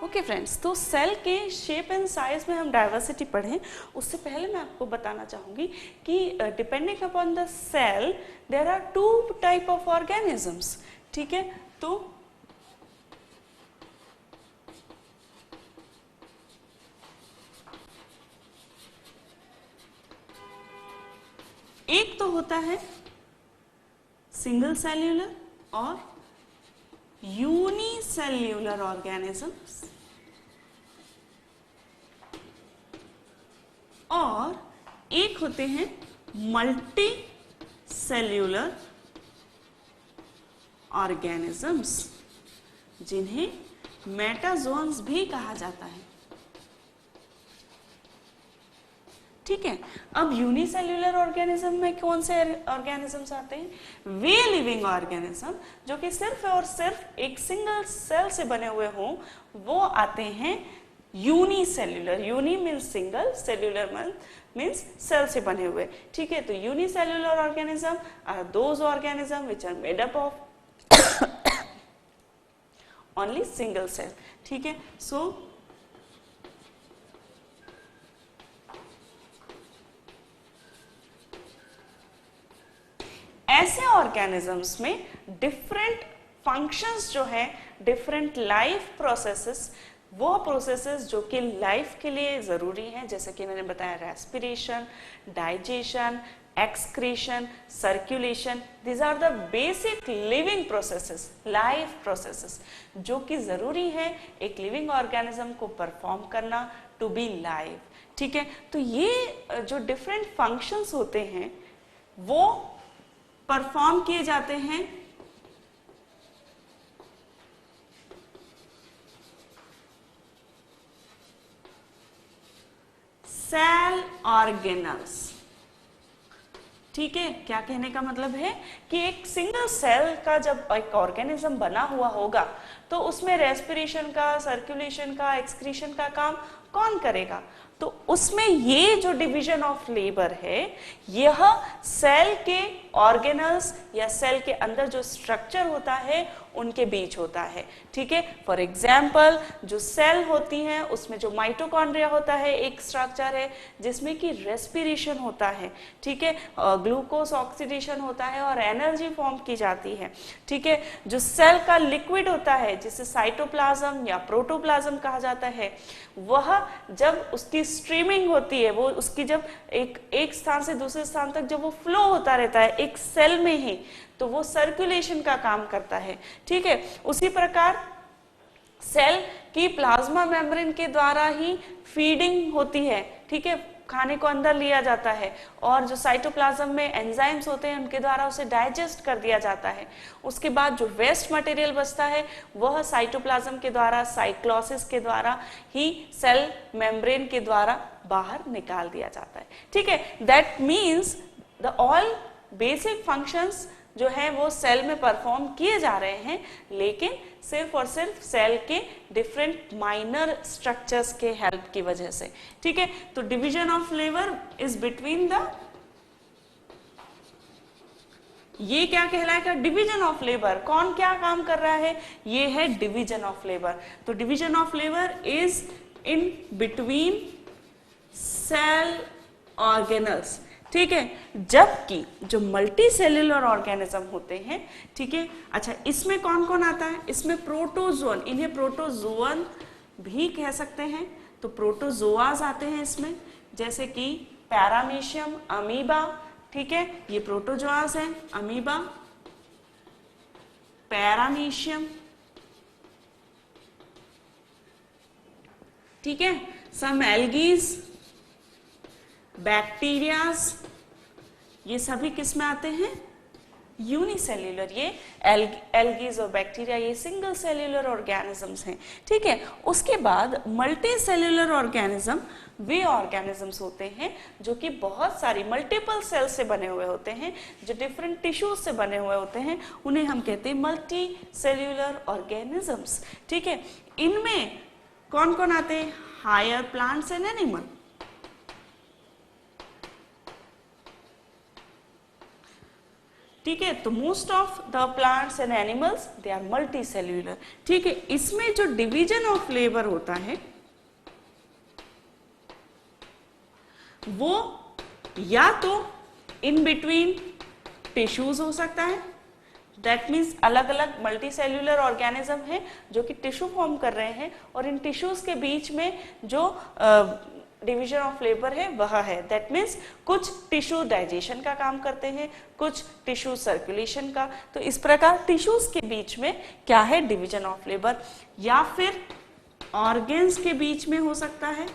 Okay friends, तो cell के shape and size में हम डाइवर्सिटी पढ़ें उससे पहले मैं आपको बताना चाहूँगी कि depending upon the cell there are two type of organisms. ठीक है, तो एक तो होता है सिंगल सेल्यूलर और यूनिसेल्यूलर ऑर्गेनिजम्स, और एक होते हैं मल्टी सेल्यूलर ऑर्गेनिजम्स जिन्हें मेटाजोन्स भी कहा जाता है। ठीक है, अब यूनिसेल्यूलर ऑर्गेनिज्म में कौन से ऑर्गेनिजम्स आते हैं? वे लिविंग ऑर्गेनिज्म जो कि सिर्फ और सिर्फ एक सिंगल सेल से बने हुए हों, वो आते हैं unicellular. Uni means single, cellular means cell से बने हुए। ठीक है, तो unicellular organism are those organism which are made up of only single cell. ठीक है, सो ऐसे ऑर्गेनिजम्स में डिफरेंट फंक्शंस जो है, डिफरेंट लाइफ प्रोसेसेस, वो प्रोसेसेस जो कि लाइफ के लिए जरूरी हैं, जैसे कि मैंने बताया respiration, digestion, excretion, circulation, these are the basic living processes, life processes जो कि जरूरी है एक लिविंग ऑर्गेनिज्म को परफॉर्म करना टू बी लाइव। ठीक है, तो ये जो डिफरेंट फंक्शंस होते हैं वो परफॉर्म किए जाते हैं सेल ऑर्गेनल्स। ठीक है, क्या कहने का मतलब है कि एक सिंगल सेल का जब एक ऑर्गेनिज्म बना हुआ होगा तो उसमें रेस्पिरेशन का, सर्कुलेशन का, एक्सक्रीशन का काम कौन करेगा? तो उसमें ये जो डिवीजन ऑफ लेबर है, यह सेल के ऑर्गेनल्स या सेल के अंदर जो स्ट्रक्चर होता है उनके बीच होता है। ठीक है, फॉर एग्जाम्पल जो सेल होती हैं उसमें जो माइटोकॉन्ड्रिया होता है एक स्ट्रक्चर है जिसमें कि रेस्पिरेशन होता है। ठीक है, ग्लूकोज ऑक्सीडेशन होता है और एनर्जी फॉर्म की जाती है। ठीक है, जो सेल का लिक्विड होता है जिसे साइटोप्लाज्म या प्रोटोप्लाज्म कहा जाता है, वह जब उसकी स्ट्रीमिंग होती है, वो उसकी जब एक स्थान से दूसरे स्थान तक जब वो फ्लो होता रहता है एक सेल में ही, तो वो सर्कुलेशन का काम करता है। ठीक है, उसी प्रकार सेल की प्लाज्मा मेम्ब्रेन के द्वारा ही फीडिंग होती है। ठीक है, खाने को अंदर लिया जाता है और जो साइटोप्लाज्म में एंजाइम्स होते हैं उनके द्वारा उसे डाइजेस्ट कर दिया जाता है। उसके बाद जो वेस्ट मटेरियल बचता है वह साइटोप्लाज्म के द्वारा, साइक्लोसिस के द्वारा ही सेल मेम्ब्रेन के द्वारा बाहर निकाल दिया जाता है। ठीक है, that means the all basic functions जो है वो सेल में परफॉर्म किए जा रहे हैं, लेकिन सिर्फ और सिर्फ सेल के डिफरेंट माइनर स्ट्रक्चर्स के हेल्प की वजह से। ठीक है, तो division of labour is between the, ये क्या कहलाएगा? Division of labour. कौन क्या काम कर रहा है? ये है डिवीजन ऑफ लेबर। तो division of labour is in between cell organelles. ठीक है, जबकि जो मल्टी सेल्यूलर ऑर्गेनिज्म होते हैं, ठीक है, अच्छा इसमें कौन कौन आता है? इसमें प्रोटोजोन, इन्हें प्रोटोजोअन भी कह सकते हैं। तो प्रोटोजोआज आते हैं इसमें, जैसे कि पैरामीशियम, अमीबा। ठीक है, ये प्रोटोजोआज हैं, अमीबा, पैरामीशियम। ठीक है, सम एल्गीज, बैक्टीरियाज, ये सभी किस में आते हैं? यूनिसेल्यूलर। ये एल्गीज और बैक्टीरिया ये सिंगल सेल्यूलर ऑर्गेनिजम्स हैं। ठीक है, उसके बाद मल्टी सेल्यूलर ऑर्गेनिज्म वे ऑर्गेनिजम्स होते हैं जो कि बहुत सारी मल्टीपल सेल से बने हुए होते हैं, जो डिफरेंट टिश्यूज से बने हुए होते हैं, उन्हें हम कहते हैं मल्टी सेल्यूलर ऑर्गेनिजम्स। ठीक है, इनमें कौन कौन आते हैं? Higher plants and animal. ठीक है। तो most of the plants and animals they are multi cellular. ठीक है, इसमें जो डिवीजन ऑफ लेबर होता है वो या तो इन बिटवीन टिश्यूज हो सकता है, दैट मीन्स अलग अलग मल्टी सेल्यूलर ऑर्गेनिज्म है जो कि टिश्यू फॉर्म कर रहे हैं, और इन टिश्यूज के बीच में जो डिवीजन ऑफ लेबर है वह है, दैट मीन्स कुछ टिश्यू डाइजेशन का काम करते हैं, कुछ टिश्यू सर्कुलेशन का। तो इस प्रकार टिश्यूज के बीच में क्या है, डिवीजन ऑफ लेबर, या फिर ऑर्गेन्स के बीच में हो सकता है,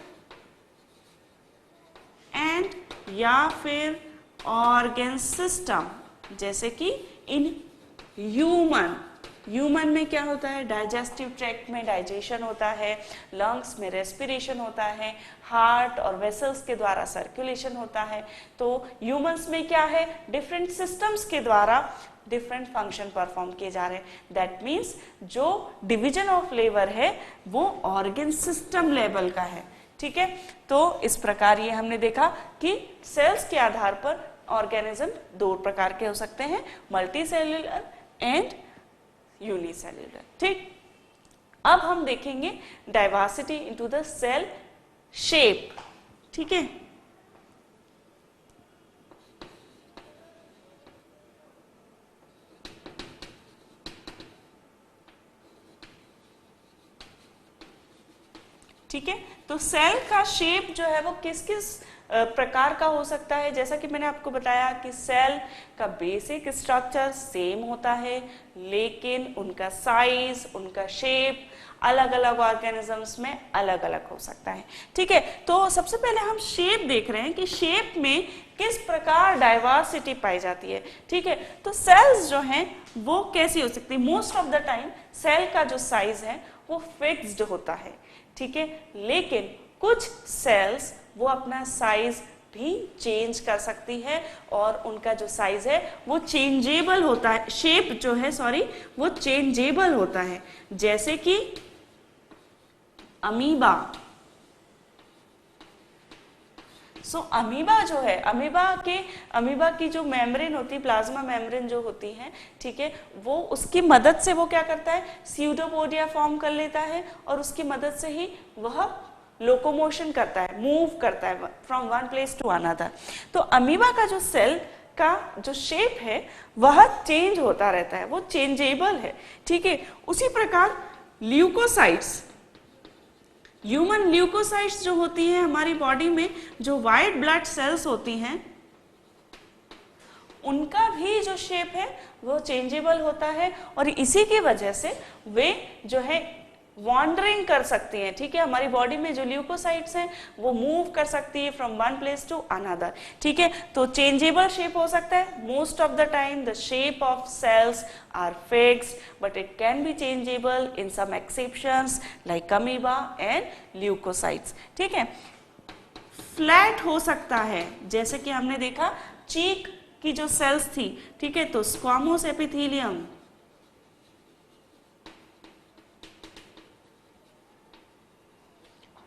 एंड या फिर ऑर्गेन सिस्टम, जैसे कि इन ह्यूमन में क्या होता है, डाइजेस्टिव ट्रैक्ट में डाइजेशन होता है, लंग्स में रेस्पिरेशन होता है, हार्ट और वेसल्स के द्वारा सर्कुलेशन होता है। तो ह्यूमंस में क्या है, डिफरेंट सिस्टम्स के द्वारा डिफरेंट फंक्शन परफॉर्म किए जा रहे हैं। दैट मीन्स जो डिवीजन ऑफ लेबर है वो ऑर्गन सिस्टम लेवल का है। ठीक है, तो इस प्रकार ये हमने देखा कि सेल्स के आधार पर ऑर्गेनिज्म दो प्रकार के हो सकते हैं, मल्टी सेल्यूलर एंड यूनिसेल्यूलर। ठीक, अब हम देखेंगे diversity into the cell shape. ठीक है, ठीक है, तो सेल का शेप जो है वो किस किस प्रकार का हो सकता है। जैसा कि मैंने आपको बताया कि सेल का बेसिक स्ट्रक्चर सेम होता है, लेकिन उनका साइज, उनका शेप अलग अलग ऑर्गेनिजम्स में अलग अलग हो सकता है। ठीक है, तो सबसे पहले हम शेप देख रहे हैं कि शेप में किस प्रकार डाइवर्सिटी पाई जाती है। ठीक है, तो सेल्स जो हैं वो कैसी हो सकती है, most of the time cell का जो साइज है वो फिक्स्ड होता है। ठीक है, लेकिन कुछ सेल्स वो अपना साइज भी चेंज कर सकती है, और उनका जो साइज है वो चेंजेबल होता है, शेप जो है सॉरी वो चेंजेबल होता है, जैसे कि अमीबा। सो अमीबा जो है, अमीबा की जो मेम्ब्रेन होती है, प्लाज्मा मेम्ब्रेन जो होती है, ठीक है, वो उसकी मदद से वो क्या करता है, स्यूडोपोडिया फॉर्म कर लेता है, और उसकी मदद से ही वह लोकोमोशन करता है, मूव करता है from one place to another. तो अमीबा का जो सेल का जो शेप है वह चेंज होता रहता है, वो चेंजेबल है। ठीक है, उसी प्रकार ल्यूकोसाइट्स, ह्यूमन ल्यूकोसाइट्स जो होती है हमारी बॉडी में, जो व्हाइट ब्लड सेल्स होती हैं, उनका भी जो शेप है वो चेंजेबल होता है, और इसी की वजह से वे जो है वॉन्डरिंग कर सकती हैं। ठीक है, हमारी बॉडी में जो ल्यूकोसाइट्स हैं वो मूव कर सकती है from one place to another. ठीक है, तो चेंजेबल शेप हो सकता है। Most of the time the shape of cells are fixed, but it can be changeable in some exceptions like amoeba and leucocytes. ठीक है, फ्लैट हो सकता है, जैसे कि हमने देखा चीक की जो सेल्स थी, ठीक है, तो स्क्वामोस एपिथेलियम,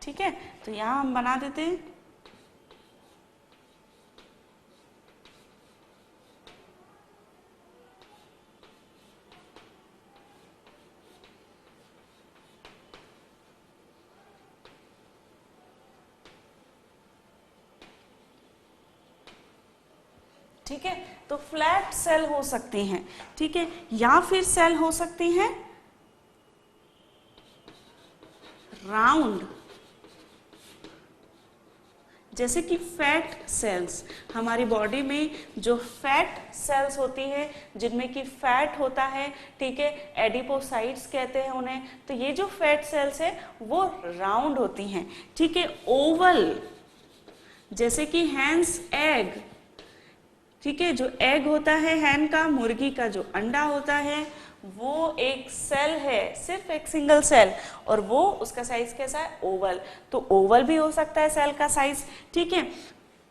ठीक है, तो यहां हम बना देते हैं। ठीक है, तो फ्लैट सेल हो सकती हैं। ठीक है, या फिर सेल हो सकती हैं राउंड, जैसे कि फैट सेल्स। हमारी बॉडी में जो फैट सेल्स होती हैं जिनमें कि फैट होता है, ठीक है, एडिपोसाइट्स कहते हैं उन्हें, तो ये जो फैट सेल्स है वो राउंड होती हैं। ठीक है, ओवल, जैसे कि हैंस एग, ठीक है, जो एग होता है हैन का, मुर्गी का जो अंडा होता है वो एक सेल है, सिर्फ एक सिंगल सेल, और वो उसका साइज कैसा है, ओवल। तो ओवल भी हो सकता है सेल का साइज। ठीक है,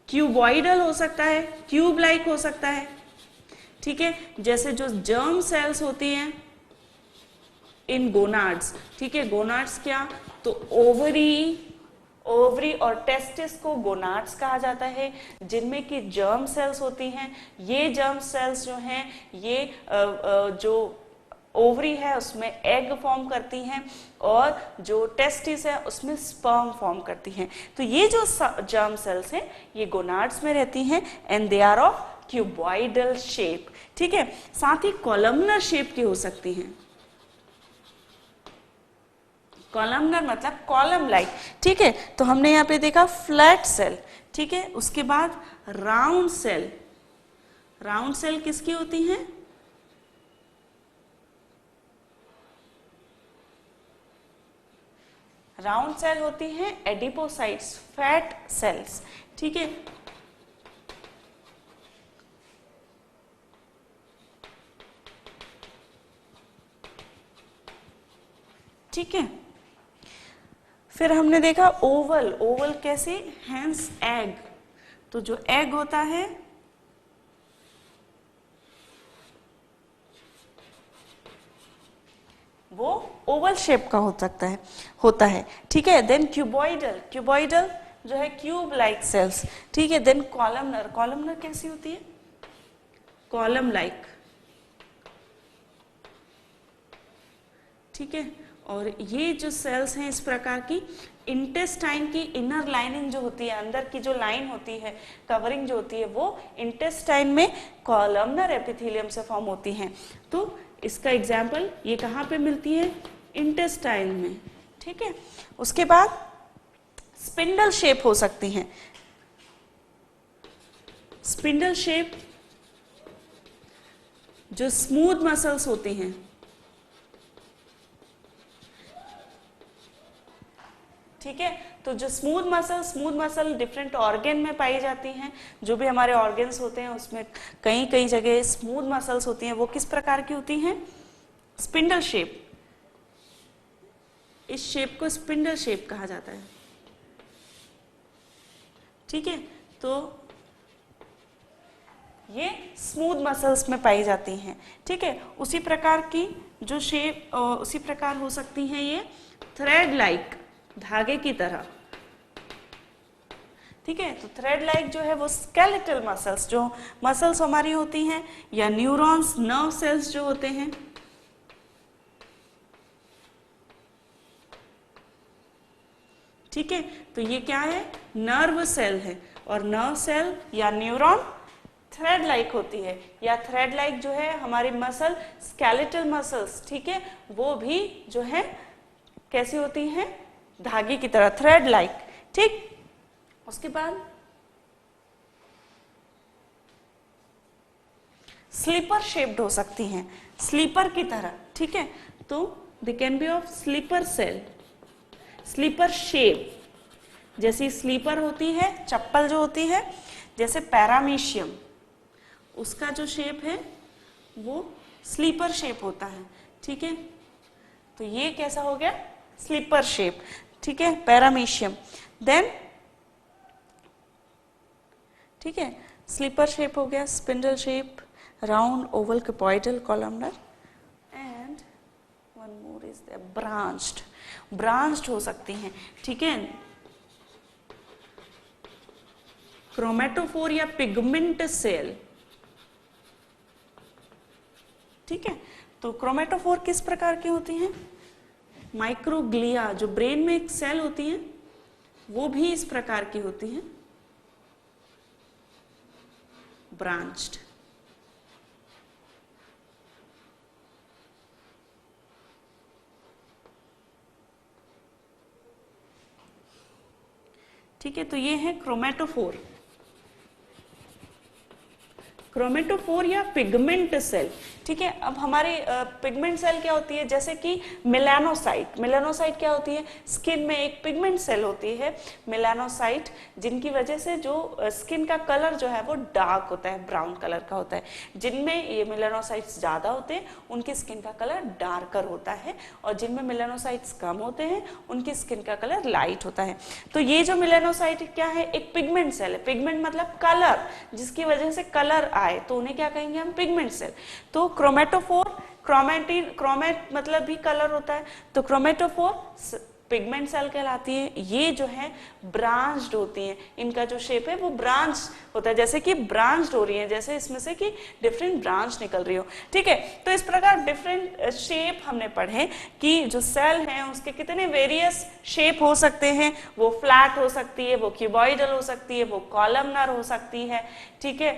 क्यूबॉइडल हो सकता है, क्यूब लाइक हो सकता है। ठीक है, जैसे जो जर्म सेल्स होती हैं इन गोनाड्स, ठीक है, गोनाड्स क्या, तो ओवरी ओवरी और टेस्टिस को गोनाड्स कहा जाता है, जिनमें कि जर्म सेल्स होती हैं। ये जर्म सेल्स जो हैं ये जो ओवरी है उसमें एग फॉर्म करती हैं और जो टेस्टिस है उसमें स्पर्म फॉर्म करती हैं। तो ये जो जर्म सेल्स हैं ये गोनाड्स में रहती हैं and they are of cuboidal shape. ठीक है, साथ ही कॉलमनर शेप की हो सकती हैं। कॉलमनर मतलब कॉलम लाइक। ठीक है, तो हमने यहाँ पे देखा फ्लैट सेल। ठीक है, उसके बाद राउंड सेल। राउंड सेल किसकी होती हैं? राउंड सेल होती हैं एडिपोसाइट्स, फैट सेल्स। ठीक है, ठीक है, फिर हमने देखा ओवल। ओवल कैसे? Hence egg. तो जो एग होता है वो ओवल शेप का होता है। ठीक है, देन क्यूबॉइडल। क्यूबॉइडल जो है क्यूब लाइक सेल्स। ठीक है, देन कॉलमनर। कॉलमनर कैसी होती है? Column like. ठीक है, और ये जो सेल्स हैं इस प्रकार की इंटेस्टाइन की इनर लाइनिंग जो होती है, अंदर की जो लाइन होती है, कवरिंग जो होती है, वो इंटेस्टाइन में कॉलमनर एपिथेलियम से फॉर्म होती हैं। तो इसका एग्जाम्पल ये कहाँ पे मिलती है? इंटेस्टाइन में। ठीक है, उसके बाद स्पिंडल शेप हो सकती हैं। स्पिंडल शेप जो स्मूथ मसल्स होती हैं। ठीक है, तो जो स्मूथ मसल डिफरेंट ऑर्गन में पाई जाती हैं। जो भी हमारे ऑर्गन्स होते हैं उसमें कई कई जगह स्मूथ मसल्स होती हैं। वो किस प्रकार की होती हैं? Spindle shape. इस शेप को स्पिंडल शेप कहा जाता है। ठीक है, तो ये स्मूथ मसल्स में पाई जाती हैं। ठीक है, उसी प्रकार की जो शेप उसी प्रकार हो सकती हैं ये थ्रेड लाइक, धागे की तरह। ठीक है, तो थ्रेड लाइक जो है वो स्केलेटल मसल्स, जो मसल्स हमारी होती हैं, या न्यूरॉन्स, नर्व सेल्स जो होते हैं। ठीक है, तो ये क्या है? नर्व सेल है, और नर्व सेल या न्यूरॉन थ्रेड लाइक होती है, या थ्रेड लाइक जो है हमारी मसल स्केलेटल मसल्स। ठीक है, वो भी जो है कैसी होती हैं? धागे की तरह, थ्रेड लाइक। ठीक, उसके बाद स्लीपर शेप्ड हो सकती हैं, स्लीपर की तरह। ठीक है, तो they can be of slipper cell, slipper shape. जैसी स्लीपर होती है, चप्पल जो होती है, जैसे पैरामीशियम, उसका जो शेप है वो स्लीपर शेप होता है। ठीक है, तो ये कैसा हो गया? Slipper shape. ठीक है, पैरामीशियम। देन ठीक है, स्लीपर शेप हो गया, spindle shape, round, oval, cuboidal, columnar, and one more is there, branched. Branched हो सकती हैं। ठीक है, क्रोमेटोफोर या पिगमेंट सेल। ठीक है, तो क्रोमेटोफोर किस प्रकार की होती हैं? माइक्रोग्लिया, जो ब्रेन में एक सेल होती है, वो भी इस प्रकार की होती हैं, ब्रांच्ड। ठीक है, तो ये है क्रोमेटोफोर। क्रोमेटोफोर या पिगमेंट सेल। ठीक है, अब हमारे पिगमेंट सेल क्या होती है? जैसे कि मेलानोसाइट। मेलानोसाइट क्या होती है? स्किन में एक पिगमेंट सेल होती है मेलानोसाइट, जिनकी वजह से जो स्किन का कलर जो है वो डार्क होता है, ब्राउन कलर का होता है। जिनमें ये मेलानोसाइट्स ज़्यादा होते हैं उनकी स्किन का कलर डार्कर होता है, और जिनमें मेलानोसाइट्स कम होते हैं उनकी स्किन का कलर लाइट होता है। तो ये जो मेलानोसाइट क्या है? एक पिगमेंट सेल है। पिगमेंट मतलब कलर, जिसकी वजह से कलर आए तो उन्हें क्या कहेंगे हम? Pigment cell. तो क्रोमेटोफोर, क्रोमेट मतलब भी कलर होता है, तो क्रोमेटोफोर पिगमेंट सेल कहलाती है। ये जो है ब्रांच्ड होती हैं, इनका जो शेप है वो ब्रांच होता है, जैसे कि ब्रांच्ड हो रही है, जैसे इसमें से कि डिफरेंट ब्रांच निकल रही हो। ठीक है, तो इस प्रकार डिफरेंट शेप हमने पढ़े कि जो सेल हैं उसके कितने वेरियस शेप हो सकते हैं। वो फ्लैट हो सकती है, वो क्यूबॉइडल हो सकती है, वो कॉलमनर हो सकती है। ठीक है,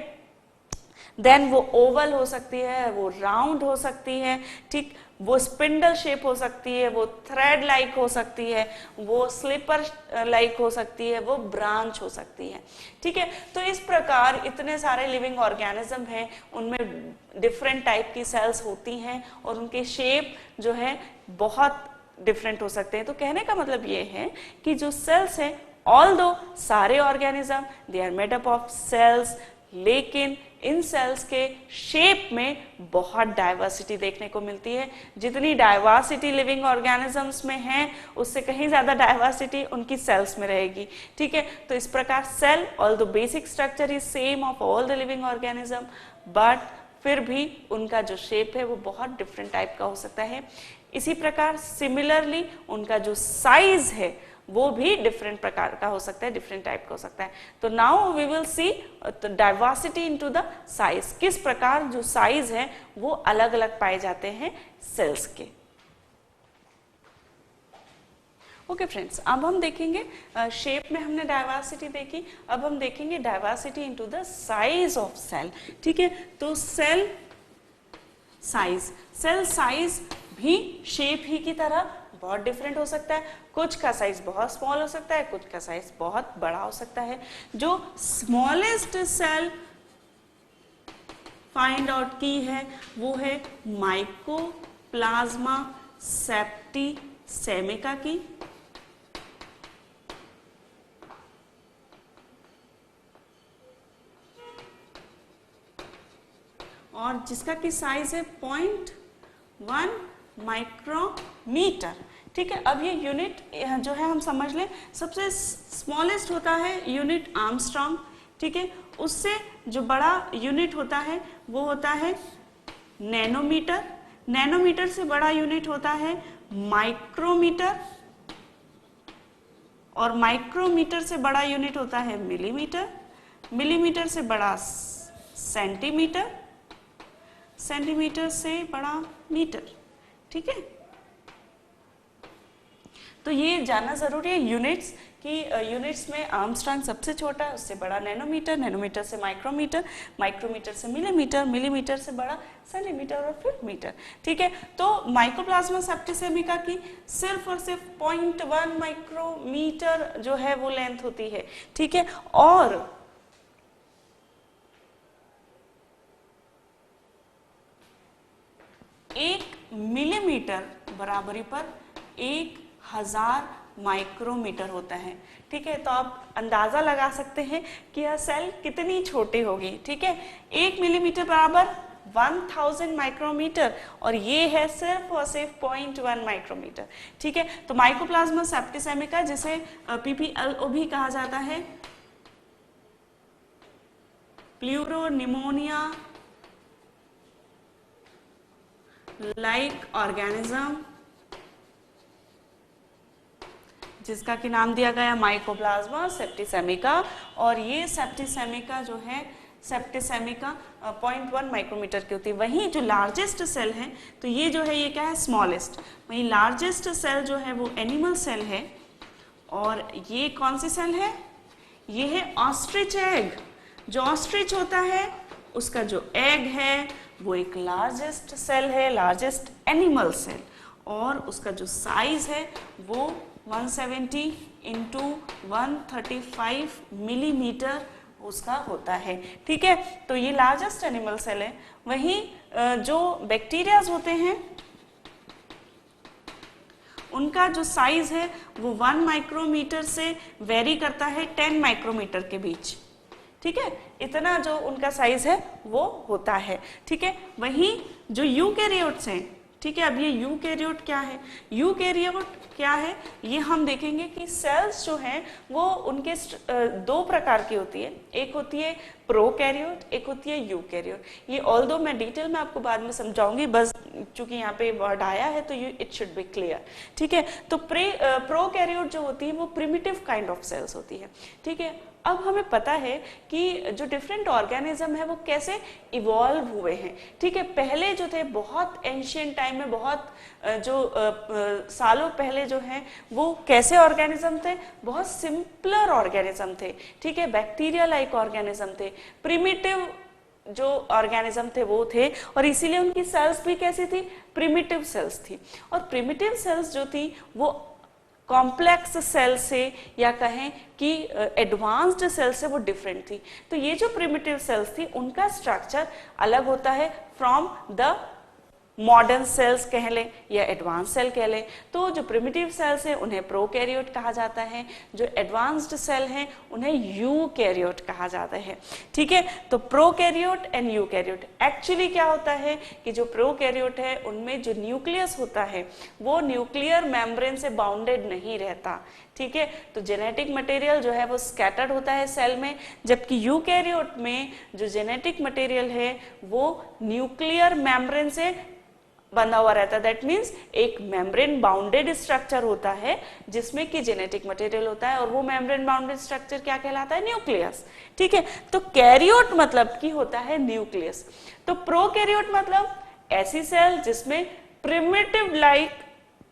देन वो ओवल हो सकती है, वो राउंड हो सकती है, ठीक, वो स्पिंडल शेप हो सकती है, वो थ्रेड लाइक हो सकती है, वो स्लीपर लाइक हो सकती है, वो ब्रांच हो सकती है। ठीक है, तो इस प्रकार इतने सारे लिविंग ऑर्गेनिज्म हैं, उनमें डिफरेंट टाइप की सेल्स होती हैं और उनके शेप जो है बहुत डिफरेंट हो सकते हैं। तो कहने का मतलब ये है कि जो सेल्स हैं, ऑल्दो सारे organism they are made up of cells, लेकिन इन सेल्स के शेप में बहुत डाइवर्सिटी देखने को मिलती है। जितनी डाइवर्सिटी लिविंग ऑर्गेनिजम्स में है, उससे कहीं ज्यादा डाइवर्सिटी उनकी सेल्स में रहेगी। ठीक है, तो इस प्रकार cell although basic structure is same of all the living organism, but फिर भी उनका जो शेप है वो बहुत डिफरेंट टाइप का हो सकता है। इसी प्रकार सिमिलरली उनका जो साइज है वो भी डिफरेंट प्रकार का हो सकता है, डिफरेंट टाइप का हो सकता है। तो now we will see diversity into the size, किस प्रकार जो साइज है वो अलग अलग पाए जाते हैं सेल्स के। ओके फ्रेंड्स, अब हम देखेंगे शेप में हमने डाइवर्सिटी देखी, अब हम देखेंगे diversity into the size of cell. ठीक है, तो सेल साइज भी शेप ही की तरह बहुत डिफरेंट हो सकता है। कुछ का साइज बहुत स्मॉल हो सकता है, कुछ का साइज बहुत बड़ा हो सकता है। जो स्मॉलेस्ट सेल फाइंड आउट की है वो है माइकोप्लाज्मा सेप्टिसेमिका की, और जिसका की साइज है 0.1 माइक्रोमीटर। ठीक है, अब ये यूनिट जो है हम समझ लें, सबसे स्मॉलेस्ट होता है यूनिट आर्मस्ट्रॉन्ग। ठीक है, उससे जो बड़ा यूनिट होता है वो होता है नैनोमीटर, नैनोमीटर से बड़ा यूनिट होता है माइक्रोमीटर, और माइक्रोमीटर से बड़ा यूनिट होता है मिलीमीटर, मिलीमीटर से बड़ा सेंटीमीटर, सेंटीमीटर से बड़ा मीटर। ठीक है, तो ये जानना जरूरी है यूनिट्स कि यूनिट्स में आर्मस्ट्रॉन्ग सबसे छोटा है, उससे बड़ा नैनोमीटर, नैनोमीटर से माइक्रोमीटर, माइक्रोमीटर से मिलीमीटर, मिलीमीटर से बड़ा सेंटीमीटर और फिर मीटर। ठीक है, तो माइकोप्लाज्मा सेप्टिसेमिका की सिर्फ और सिर्फ 0.1 माइक्रोमीटर जो है वो लेंथ होती है। ठीक है, और एक मिलीमीटर बराबरी पर 1000 माइक्रोमीटर होता है। ठीक है, तो आप अंदाजा लगा सकते हैं कि यह सेल कितनी छोटी होगी। ठीक है, 1 मिलीमीटर बराबर 1000 माइक्रोमीटर, और ये है सिर्फ और सिर्फ 0.1 माइक्रोमीटर। ठीक है, तो माइकोप्लाज्मा सेप्टिसेमिका, जिसे PPLO भी कहा जाता है, प्लूरोनिमोनिया लाइक ऑर्गेनिज्म, जिसका कि नाम दिया गया माइकोप्लाज्मा सेप्टिसेमिका, और ये सेप्टिसेमिका जो है, सेप्टिसेमिका 0.1 माइक्रोमीटर की होती है। वहीं जो लार्जेस्ट सेल है, तो ये जो है ये क्या है, स्मॉलेस्ट। वहीं लार्जेस्ट सेल जो है वो एनिमल सेल है, और ये कौन सी सेल है, ये है ऑस्ट्रिच एग। जो ऑस्ट्रिच होता है उसका जो एग है वो एक लार्जेस्ट सेल है, लार्जेस्ट एनिमल सेल, और उसका जो साइज है वो 170 इंटू 135 मिलीमीटर उसका होता है। ठीक है, तो ये लार्जेस्ट एनिमल सेल है। वहीं जो बैक्टीरियाज होते हैं उनका जो साइज है वो 1 माइक्रोमीटर से वेरी करता है 10 माइक्रोमीटर के बीच। ठीक है, इतना जो उनका साइज है वो होता है। ठीक है, वहीं जो यूकैरियोट्स हैं, ठीक है। अब ये यूकैरियोट क्या है, यूकैरियोट क्या है ये हम देखेंगे कि सेल्स जो हैं वो उनके दो प्रकार की होती है, एक होती है प्रोकैरियोट, एक होती है यूकैरियोट। ये ऑल्दो मैं डिटेल में आपको बाद में समझाऊंगी, बस चूंकि यहाँ पे वर्ड आया है तो इट शुड बी क्लियर, ठीक है। तो प्रोकैरियोट जो होती है वो प्रिमिटिव काइंड ऑफ सेल्स होती है, ठीक है। अब हमें पता है कि जो डिफरेंट ऑर्गेनिज्म है वो कैसे इवॉल्व हुए हैं, ठीक है। पहले जो थे बहुत एंशियंट टाइम में, बहुत जो सालों पहले जो है वो कैसे ऑर्गेनिज्म थे, बहुत सिंपलर ऑर्गेनिज्म थे, ठीक है। बैक्टीरिया लाइक ऑर्गेनिज्म थे, प्रिमिटिव जो ऑर्गेनिज्म थे वो थे, और इसीलिए उनकी सेल्स भी कैसी थी, प्रिमिटिव सेल्स थी। और प्रिमिटिव सेल्स जो थी वो कॉम्प्लेक्स सेल से या कहें कि एडवांस्ड सेल से वो डिफरेंट थी। तो ये जो प्रिमिटिव सेल्स थी उनका स्ट्रक्चर अलग होता है फ्रॉम द मॉडर्न सेल्स कह लें या एडवांस सेल कह लें। तो जो प्रिमिटिव सेल्स हैं उन्हें प्रोकैरियोट कहा जाता है, जो एडवांस्ड सेल हैं उन्हें यूकैरियोट कहा जाता है, ठीक है। तो प्रोकैरियोट एंड यूकैरियोट एक्चुअली क्या होता है कि जो प्रोकैरियोट है उनमें जो न्यूक्लियस होता है वो न्यूक्लियर मेम्ब्रेन से बाउंडेड नहीं रहता, ठीक है। तो जेनेटिक मटेरियल जो है वो स्कैटर्ड होता है सेल में, जबकि यूकैरियोट में जो जेनेटिक मटेरियल है वो न्यूक्लियर मेम्ब्रेन से बंधा हुआ रहता है। दैट मीन्स एक मेम्ब्रेन बाउंडेड स्ट्रक्चर होता है जिसमें कि जेनेटिक मटेरियल होता है, और वो मेम्ब्रेन बाउंडेड स्ट्रक्चर क्या कहलाता है, न्यूक्लियस, ठीक है। तो कैरियोट मतलब कि होता है न्यूक्लियस। तो प्रोकैरियोट मतलब ऐसी सेल जिसमें प्रिमिटिव लाइक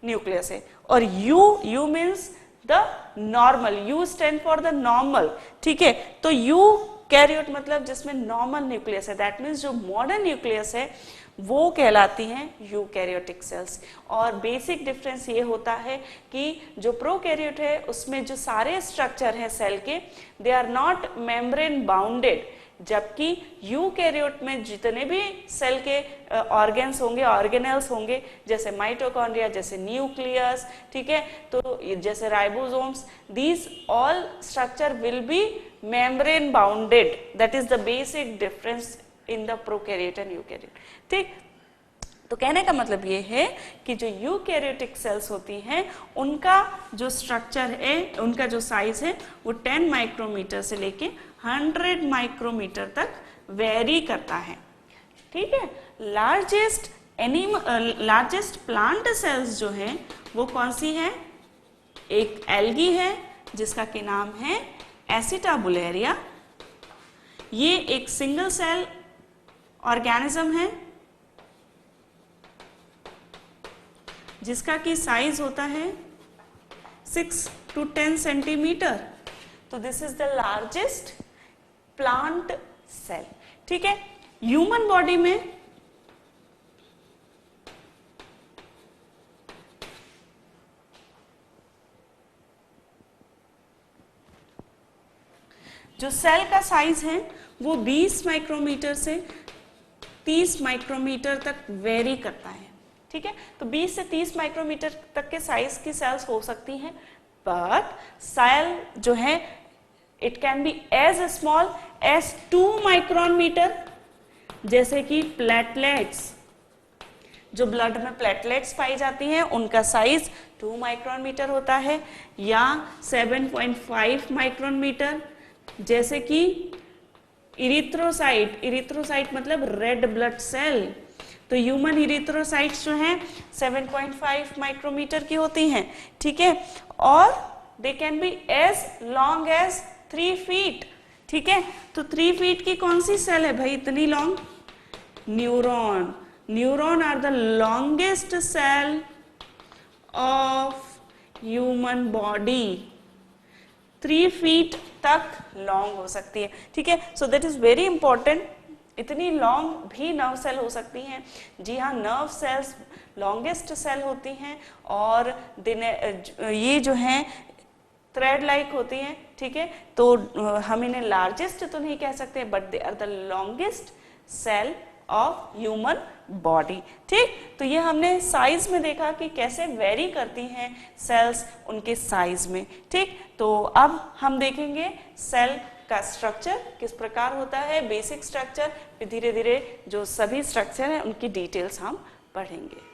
न्यूक्लियस है, और you means the normal, you stand for the normal, ठीक है। तो यूकैरियोट मतलब जिसमें नॉर्मल न्यूक्लियस है, दैट मीन्स जो मॉडर्न न्यूक्लियस है वो कहलाती हैं यूकैरियोटिक सेल्स। और बेसिक डिफरेंस ये होता है कि जो प्रोकैरियोट है उसमें जो सारे स्ट्रक्चर हैं सेल के they are not membrane bounded, जबकि यूकैरियोट में जितने भी सेल के ऑर्गेन्स होंगे, ऑर्गेनेल्स होंगे, जैसे माइटोकॉन्ड्रिया, जैसे न्यूक्लियस, ठीक है, तो जैसे ribosomes, these all structure will be membrane bounded. That is the basic difference in the prokaryote and eukaryote, ठीक। तो कहने का मतलब ये है कि जो यूकैरियोटिक सेल्स होती हैं उनका जो स्ट्रक्चर है, उनका जो साइज है वो 10 माइक्रोमीटर से लेके 100 माइक्रोमीटर तक वेरी करता है, ठीक है। लार्जेस्ट प्लांट सेल्स जो हैं वो कौन सी है, एक एल्गी है जिसका कि नाम है एसिटाबुलेरिया। ये एक सिंगल सेल ऑर्गेनिज्म है जिसका कि साइज होता है 6 to 10 सेंटीमीटर। तो this is the largest plant cell, ठीक है। ह्यूमन बॉडी में जो सेल का साइज है वो 20 माइक्रोमीटर से 30 माइक्रोमीटर तक वेरी करता है, ठीक है। तो 20 से 30 माइक्रोमीटर तक के साइज की सेल्स हो सकती हैं, बट सेल जो है it can be as small as 2 micron metre, जैसे कि प्लेटलेट्स, जो ब्लड में प्लेटलेट्स पाई जाती हैं उनका साइज 2 माइक्रोन मीटर होता है, या 7.5 माइक्रोन मीटर, जैसे कि इरिथ्रोसाइट, इरिथ्रोसाइट मतलब रेड ब्लड सेल। तो ह्यूमन इरिथ्रोसाइट्स जो हैं 7.5 माइक्रोमीटर की होती हैं, ठीक है। और they can be as long as 3 feet, ठीक है। तो 3 फीट की कौन सी सेल है भाई इतनी long, neuron. Neuron are the longest cell of human body, 3 feet तक लॉन्ग हो सकती है, ठीक है। So that is very important, इतनी लॉन्ग भी नर्व सेल हो सकती हैं। जी हाँ, नर्व सेल्स लॉन्गेस्ट सेल होती हैं, और ये जो हैं थ्रेड लाइक होती हैं, ठीक है। तो हम इन्हें लार्जेस्ट तो नहीं कह सकते, but they are the longest cell of human body, ठीक। तो ये हमने साइज में देखा कि कैसे वेरी करती हैं सेल्स उनके साइज में, ठीक। तो अब हम देखेंगे सेल का स्ट्रक्चर किस प्रकार होता है, बेसिक स्ट्रक्चर, फिर धीरे धीरे जो सभी स्ट्रक्चर हैं उनकी डिटेल्स हम पढ़ेंगे।